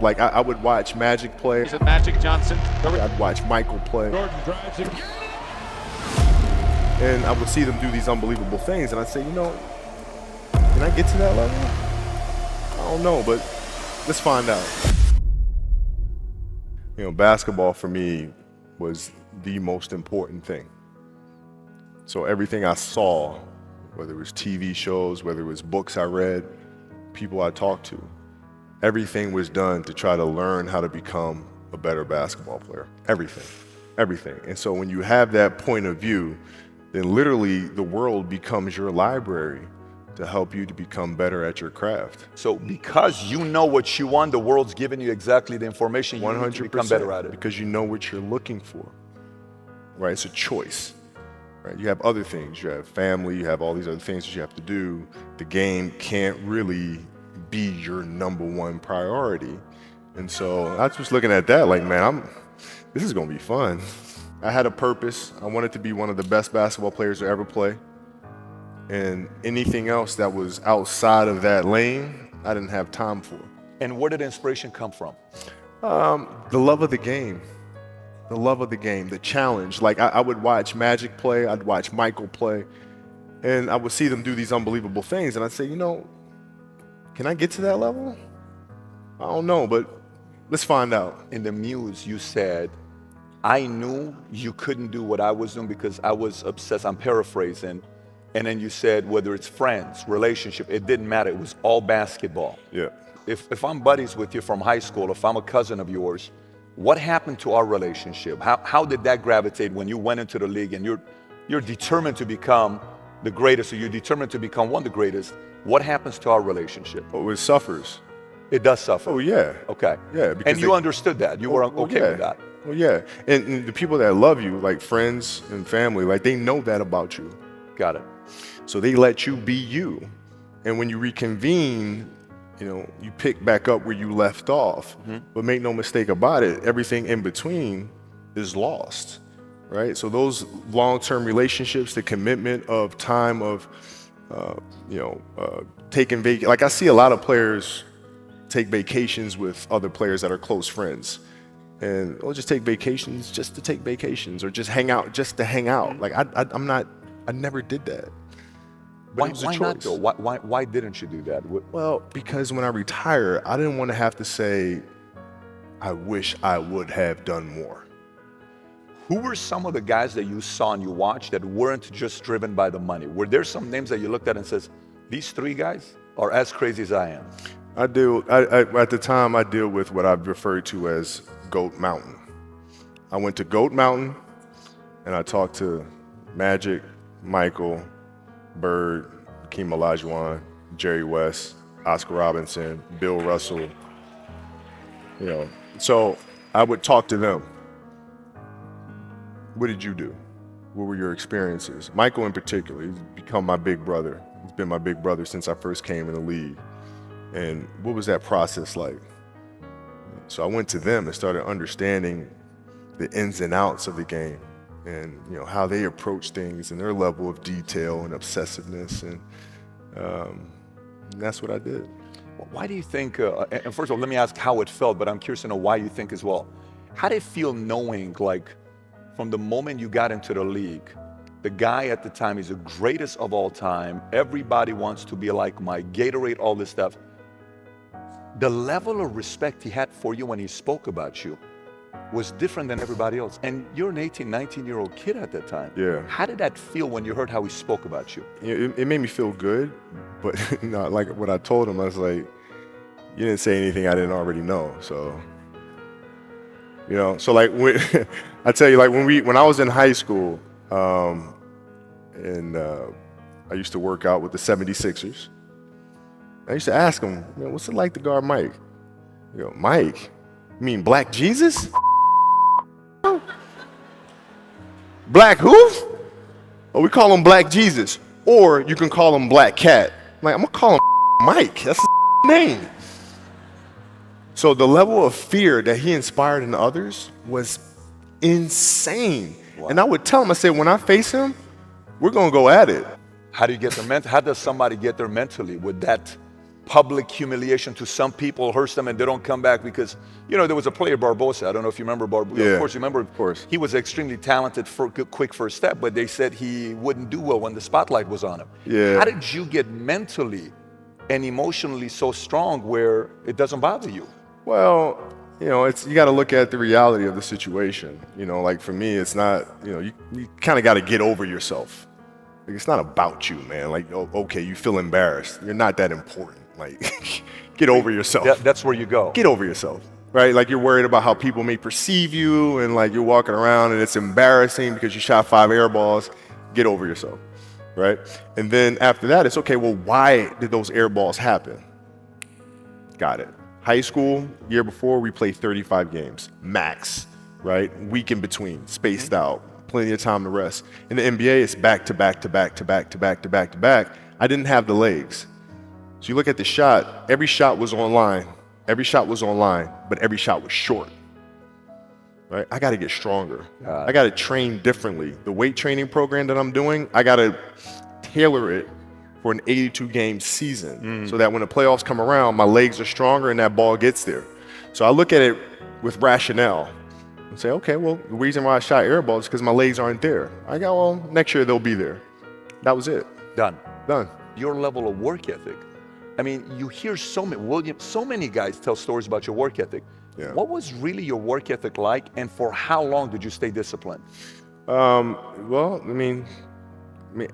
Like I would watch Magic play. Is it Magic Johnson? I'd watch Michael play. Jordan drives it. And I would see them do these unbelievable things, and I'd say, can I get to that level? I don't know, but let's find out. Basketball for me was the most important thing. So everything I saw, whether it was TV shows, whether it was books I read, people I talked to, everything was done to try to learn how to become a better basketball player. Everything. And so when you have that point of view, then literally the world becomes your library to help you to become better at your craft. So because you know what you want, the world's giving you exactly the information you need to become better at it. Because you know what you're looking for, right? It's a choice, right? You have other things. You have family, you have all these other things that you have to do. The game can't really be your number one priority. And so I was just looking at that like, man, this is gonna be fun. I had a purpose. I wanted to be one of the best basketball players to ever play. And anything else that was outside of that lane, I didn't have time for. And where did inspiration come from? The love of the game. The love of the game, the challenge. Like I would watch Magic play, I'd watch Michael play, and I would see them do these unbelievable things, and I'd say, can I get to that level? I don't know, but let's find out. In the Muse, you said, I knew you couldn't do what I was doing because I was obsessed. I'm paraphrasing. And then you said, whether it's friends, relationship, it didn't matter. It was all basketball. Yeah. If I'm buddies with you from high school, if I'm a cousin of yours, what happened to our relationship? How did that gravitate when you went into the league and you're determined to become the greatest, or you're determined to become one of the greatest? What happens to our relationship? Oh, it suffers. It does suffer. Oh, yeah. Okay. Yeah. And you understood that. You were okay with that. Well, yeah. And the people that love you, like friends and family, like they know that about you. Got it. So they let you be you. And when you reconvene, you pick back up where you left off. Mm-hmm. But make no mistake about it, everything in between is lost, right? So those long-term relationships, the commitment of time of, taking vacation. Like I see a lot of players take vacations with other players that are close friends. And we'll just take vacations just to take vacations, or just hang out just to hang out. Like I never did that. Why not though? Why didn't you do that? Well, because when I retire, I didn't want to have to say, I wish I would have done more. Who were some of the guys that you saw and you watched that weren't just driven by the money? Were there some names that you looked at and says, these three guys are as crazy as I am? At the time, I deal with what I've referred to as Goat Mountain. I went to Goat Mountain and I talked to Magic, Michael, Bird, Hakeem Olajuwon, Jerry West, Oscar Robinson, Bill Russell. So I would talk to them. What did you do? What were your experiences? Michael in particular, he's become my big brother. He's been my big brother since I first came in the league. And what was that process like? So I went to them and started understanding the ins and outs of the game, and how they approach things and their level of detail and obsessiveness, and that's what I did. Why do you think, and first of all, let me ask how it felt, but I'm curious to know why you think as well. How did it feel knowing, like, from the moment you got into the league, the guy at the time is the greatest of all time, everybody wants to be like Mike, Gatorade, all this stuff. The level of respect he had for you when he spoke about you was different than everybody else. And you're an 18, 19-year-old kid at that time. Yeah. How did that feel when you heard how he spoke about you? It made me feel good, but like what I told him, I was like, you didn't say anything I didn't already know. So, so like when I tell you, like when I was in high school, and I used to work out with the 76ers. I used to ask him, what's it like to guard Mike? Mike, you mean Black Jesus? Black who? Oh, we call him Black Jesus. Or you can call him Black Cat. I'm like, I'm gonna call him Mike. That's his name. So the level of fear that he inspired in others was insane. Wow. And I would tell him, I said, when I face him, we're gonna go at it. How do you get there how does somebody get there mentally with that public humiliation to some people, hurts them, and they don't come back because, there was a player, Barbosa. I don't know if you remember Barbosa. Yeah, of course, you remember. Of course. He was extremely talented for quick first step, but they said he wouldn't do well when the spotlight was on him. Yeah. How did you get mentally and emotionally so strong where it doesn't bother you? Well, you got to look at the reality of the situation. Like for me, it's not, you kind of got to get over yourself. Like, it's not about you, man. Like, okay, you feel embarrassed. You're not that important. Like, get over yourself. That's where you go. Get over yourself, right? Like, you're worried about how people may perceive you, and like you're walking around and it's embarrassing because you shot 5 air balls. Get over yourself, right? And then after that, it's okay, well, why did those air balls happen? Got it. High school, year before, we played 35 games, max, right? Week in between, spaced out. Plenty of time to rest. In the NBA, it's back to back to back to back to back to back to back. I didn't have the legs. So you look at the shot, every shot was online. Every shot was online, but every shot was short. Right? I got to get stronger. I got to train differently. The weight training program that I'm doing, I got to tailor it for an 82-game season so that when the playoffs come around, my legs are stronger and that ball gets there. So I look at it with rationale. And say, okay, well, the reason why I shot air balls is because my legs aren't there. I go, well, next year they'll be there. That was it. Done. Your level of work ethic. I mean, you hear so many guys tell stories about your work ethic. Yeah. What was really your work ethic like, and for how long did you stay disciplined? Well, I mean,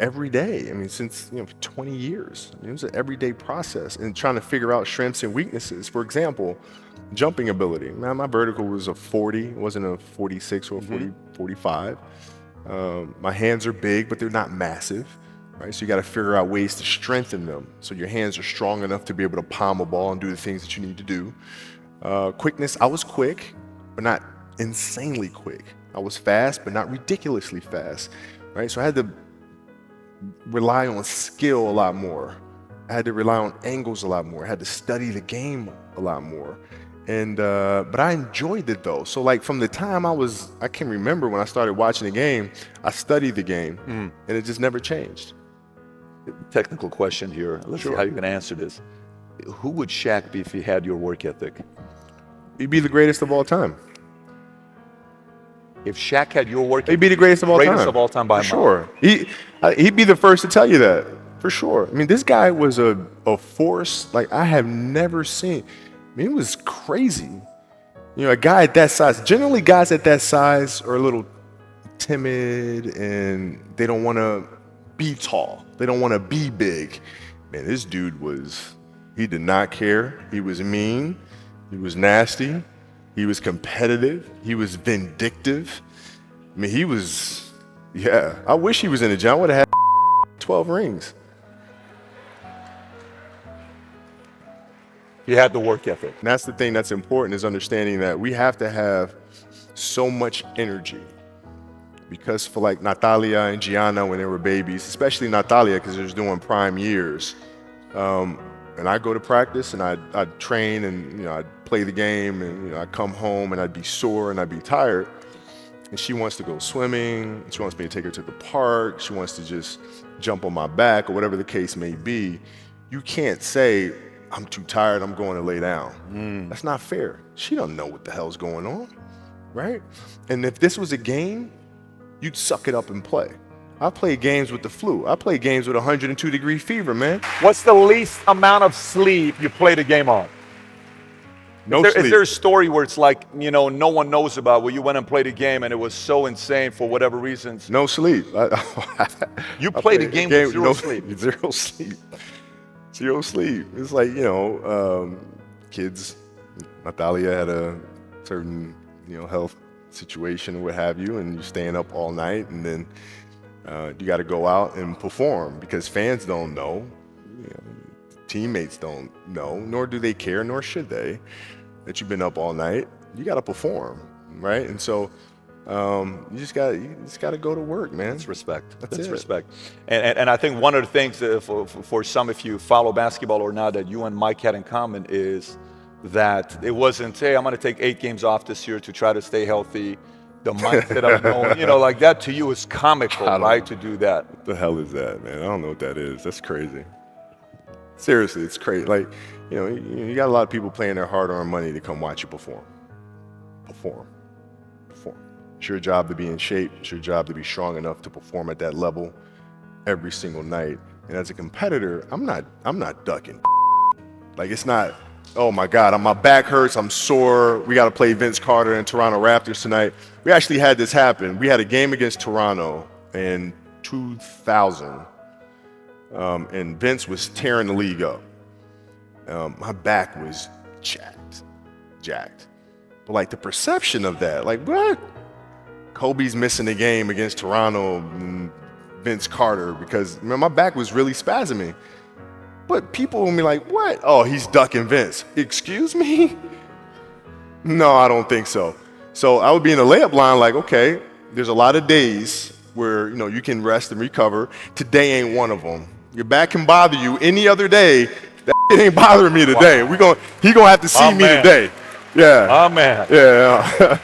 every day. I mean, since 20 years. It was an everyday process and trying to figure out strengths and weaknesses. For example, jumping ability. Man, my vertical was a 40, it wasn't a 46 or a 45. My hands are big, but they're not massive, right? So you got to figure out ways to strengthen them so your hands are strong enough to be able to palm a ball and do the things that you need to do. Quickness, I was quick, but not insanely quick. I was fast, but not ridiculously fast, right? So I had to rely on skill a lot more. I had to rely on angles a lot more. I had to study the game a lot more. And but I enjoyed it though. So like from the time I can remember when I started watching the game, I studied the game and it just never changed. Technical question here. Let's see how you can answer this. Who would Shaq be if he had your work ethic? He'd be the greatest of all time. If Shaq had your work ethic, he'd be the greatest of all time. Greatest of all time by a mile. Sure. He'd be the first to tell you that, for sure. I mean, this guy was a force like I have never seen. I mean, it was crazy. A guy at that size, generally guys at that size are a little timid and they don't want to be tall. They don't want to be big. Man, this dude he did not care. He was mean. He was nasty. He was competitive. He was vindictive. I mean, I wish he was in the gym. I would have had 12 rings. He had the work ethic. And that's the thing that's important, is understanding that we have to have so much energy. Because for like Natalia and Gianna when they were babies, especially Natalia because they was doing prime years, and I go to practice and I'd train and I'd play the game and I'd come home and I'd be sore and I'd be tired. And she wants to go swimming. She wants me to take her to the park. She wants to just jump on my back or whatever the case may be. You can't say, I'm too tired, I'm going to lay down. That's not fair. She don't know what the hell's going on, right? And if this was a game, you'd suck it up and play. I played games with the flu. I played games with 102-degree fever, man. What's the least amount of sleep you played a game on? No sleep. Is there a story where it's like, no one knows about, where you went and played a game and it was so insane for whatever reasons? No sleep. You played a game with zero sleep. Zero sleep. Zero sleep. It's like, kids, Natalia had a certain, health situation or what have you, and you're staying up all night, and then you got to go out and perform because fans don't know, teammates don't know, nor do they care, nor should they, that you've been up all night. You got to perform, right? And so you just got to go to work, man. That's respect. That's respect. And I think one of the things that for some, if you follow basketball or not, that you and Mike had in common is that it wasn't, hey, I'm going to take 8 games off this year to try to stay healthy. The mindset of knowing, like that to you is comical, right? To do that. What the hell is that, man? I don't know what that is. That's crazy. Seriously, it's crazy. Like, you got a lot of people paying their hard-earned money to come watch you perform. Perform. It's your job to be in shape. It's your job to be strong enough to perform at that level every single night. And as a competitor, I'm not ducking. Like, it's not, oh my God, my back hurts, I'm sore, we got to play Vince Carter and Toronto Raptors tonight. We actually had this happen. We had a game against Toronto in 2000, and Vince was tearing the league up. My back was jacked. But like the perception of that, like, what? Kobe's missing the game against Toronto and Vince Carter because my back was really spasming. But people will be like, what? Oh, he's ducking Vince. Excuse me? No, I don't think so. So I would be in the layup line like, okay, there's a lot of days where you can rest and recover. Today ain't one of them. Your back can bother you any other day. That ain't bothering me today. Wow. He gonna have to see me today. Yeah. Oh man. Yeah.